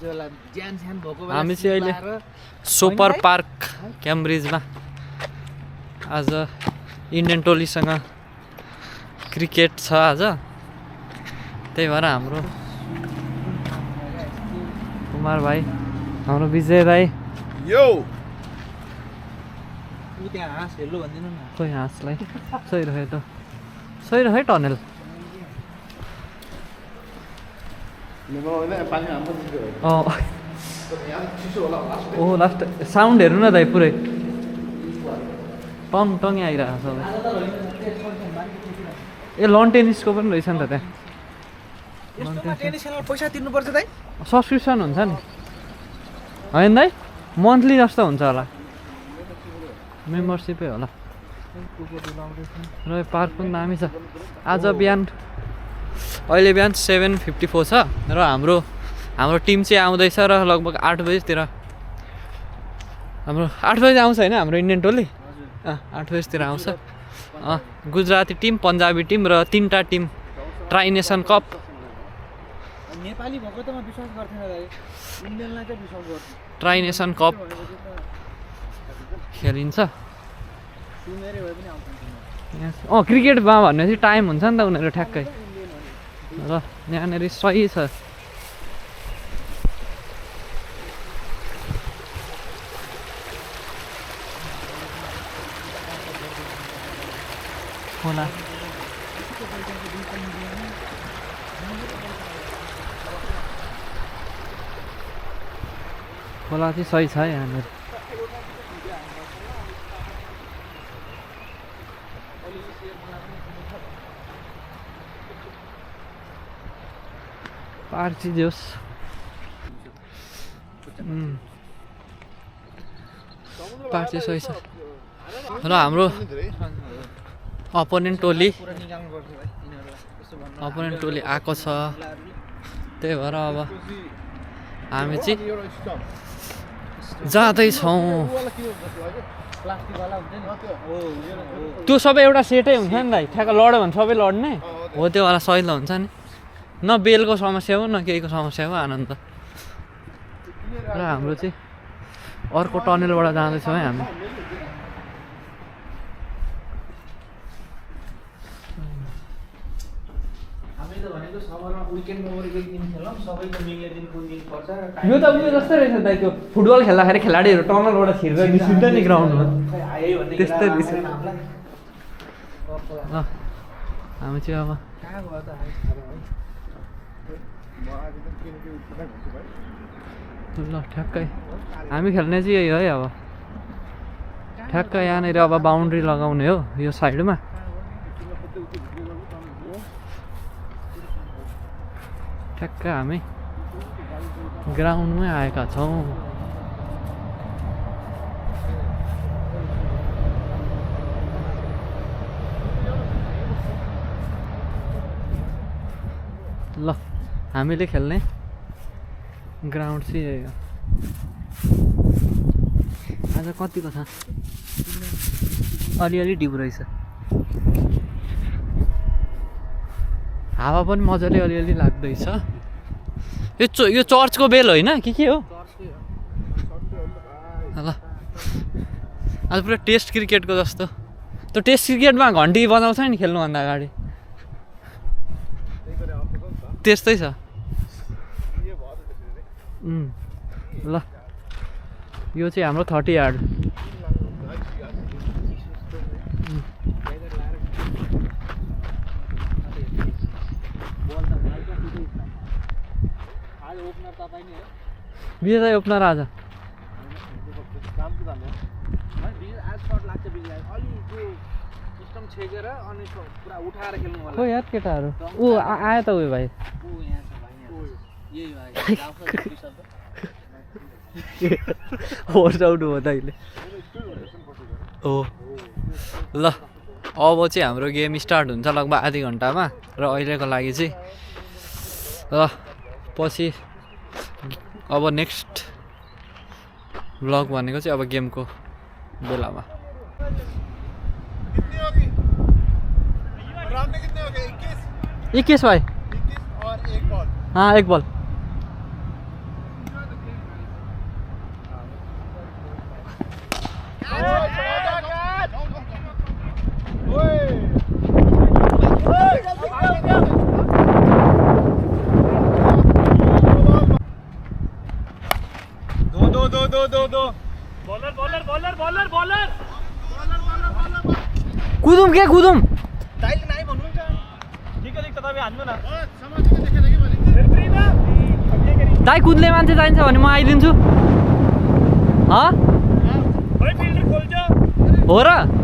हामी चाहिँ अहिले सोपर पार्क क्याम्ब्रिजमा आज इन्डियन टोलीसँग क्रिकेट छ आज, त्यही भएर हाम्रो कुमार भाइ, हाम्रो विजय भाइ, खोइ हाँसलाई सही रह्यो टनेल। ओ लास्ट साउन्ड हेर्नु न दाइ, पुरै टङ टङ आइरहेको छ। ए लन टेनिसको पनि रहेछ नि त त्यहाँ। पैसा तिर्नुपर्छ दाइ, सब्सक्रिप्सन हुन्छ नि होइन दाइ? मन्थली जस्तो हुन्छ होला, मेम्बरसिपै होला। र यो पार्क पनि दामी छ। आज बिहान अहिले बिहान 7:54 छ र हाम्रो टिम चाहिँ आउँदैछ र लगभग 8 बजीतिर हाम्रो 8 बजी आउँछ होइन हाम्रो इन्डियन टोली? 8 बजीतिर आउँछ। गुजराती टिम, पन्जाबी टिम र 3टा team tri nation cup. Nepali भएको त म विश्वास गर्थेन दाइ, इन्डियनलाई चाहिँ विश्वास गर्थेँ। ट्राई नेसन कप खेलिन्छ। क्रिकेटमा भनेपछि टाइम हुन्छ नि त उनीहरू ठ्याक्कै। र यहाँनिर सही छ। खोला खोला चाहिँ सही छ यहाँनिर। पार्क चाहिँ जोस्। पार्क चाहिँ सही छ। र हाम्रो अपोनेन्ट टोली आएको छ, त्यही भएर अब हामी चाहिँ जाँदैछौँ। त्यो सबै एउटा सेटै हुन्छ नि दाइ, ठ्याक्क लड्यो भने सबै लड्ने हो, त्यो वाला सहिलो हुन्छ नि। न बेलको समस्या हो न केहीको समस्या हो, आनन्द। र हाम्रो चाहिँ अर्को टनेलबाट जाँदैछौँ है हामी। यो त उयो जस्तै रहेछ दाइ, त्यो फुटबल खेल्दाखेरि खेलाडीहरू टनलबाट छिर्छ निस्किन्छ नि ग्राउन्डमा, त्यस्तै रहेछ। हामी चाहिँ अब ल ठ्याक्कै हामी खेल्ने चाहिँ यही है। अब ठ्याक्कै यहाँनिर अब बााउन्ड्री लगाउने हो यो साइडमा। ठ्याक्कै हामी ग्राउन्डमै आएका छौँ। ल हामीले खेल्ने ग्राउन्ड चाहिँ यही हो। आज कतिको छ? अलिअलि डिप रहेछ। हावा पनि मजाले अलिअलि लाग्दैछ। यो चर्चको बेल होइन के हो? ल आज पुरा टेस्ट क्रिकेटको जस्तो। त्यो टेस्ट क्रिकेटमा घन्टी बजाउँछ नि खेल्नुभन्दा अगाडि, त्यस्तै छ। ल यो चाहिँ हाम्रो 30 यार्ड। विजय ओपनर आज हो यार केटाहरू। ऊ आयो त उयो भाइ, होस्ट आउट हो त अहिले। हो ल अब चाहिँ हाम्रो गेम स्टार्ट हुन्छ लगभग आधी घन्टामा। र अहिलेको लागि चाहिँ ल पछि अब नेक्स्ट भ्लग भनेको चाहिँ अब गेमको बेलामा। 21 भाई। 21 और एक बॉल। हाँ एक बॉल। कुदौँ के कुदौँ दाइले नाइ भन्नुहुन्छ ठिकै लेख्छ तपाईँ हान्नु न दाइ कुद्ने मान्छे चाहिन्छ भने म आइदिन्छु हो र